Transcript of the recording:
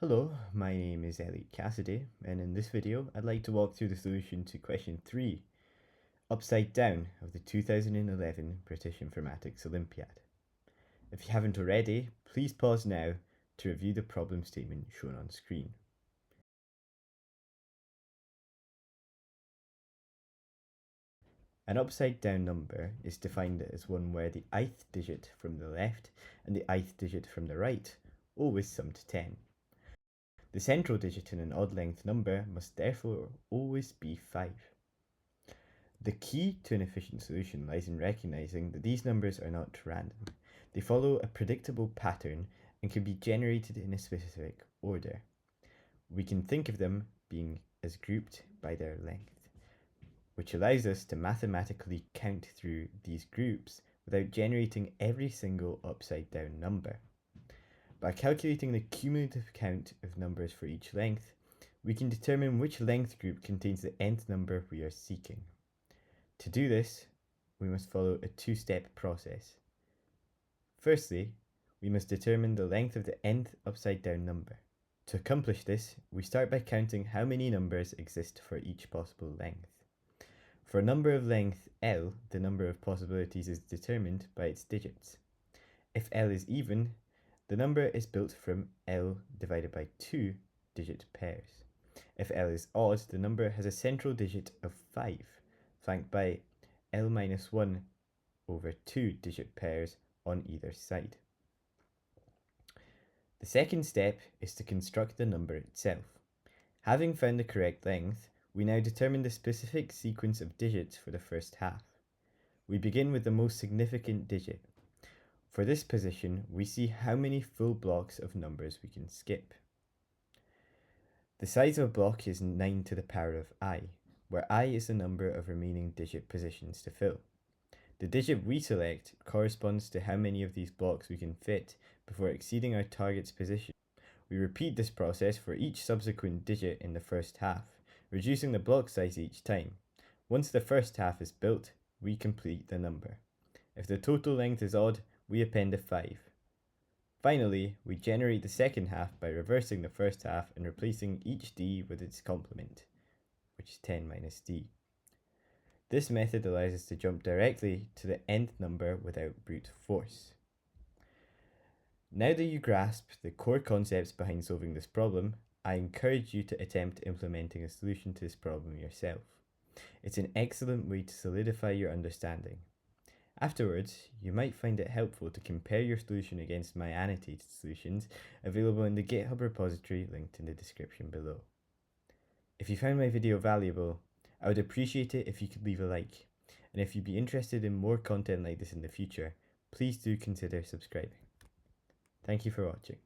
Hello, my name is Elliot Cassidy, and in this video I'd like to walk through the solution to question 3, upside down, of the 2011 British Informatics Olympiad. If you haven't already, please pause now to review the problem statement shown on screen. An upside down number is defined as one where the ith digit from the left and the ith digit from the right always sum to 10. The central digit in an odd length number must therefore always be 5. The key to an efficient solution lies in recognizing that these numbers are not random. They follow a predictable pattern and can be generated in a specific order. We can think of them being as grouped by their length, which allows us to mathematically count through these groups without generating every single upside down number. By calculating the cumulative count of numbers for each length, we can determine which length group contains the nth number we are seeking. To do this, we must follow a two-step process. Firstly, we must determine the length of the nth upside down number. To accomplish this, we start by counting how many numbers exist for each possible length. For a number of length L, the number of possibilities is determined by its digits. If L is even, the number is built from L divided by 2 digit pairs. If L is odd, the number has a central digit of 5, flanked by L minus 1 over 2 digit pairs on either side. The second step is to construct the number itself. Having found the correct length, we now determine the specific sequence of digits for the first half. We begin with the most significant digit. For this position, we see how many full blocks of numbers we can skip. The size of a block is 9 to the power of I, where I is the number of remaining digit positions to fill. The digit we select corresponds to how many of these blocks we can fit before exceeding our target's position. We repeat this process for each subsequent digit in the first half, reducing the block size each time. Once the first half is built, we complete the number. If the total length is odd, we append a 5. Finally, we generate the second half by reversing the first half and replacing each d with its complement, which is 10 minus d. This method allows us to jump directly to the nth number without brute force. Now that you grasp the core concepts behind solving this problem, I encourage you to attempt implementing a solution to this problem yourself. It's an excellent way to solidify your understanding. Afterwards, you might find it helpful to compare your solution against my annotated solutions available in the GitHub repository linked in the description below. If you found my video valuable, I would appreciate it if you could leave a like, and if you'd be interested in more content like this in the future, please do consider subscribing. Thank you for watching.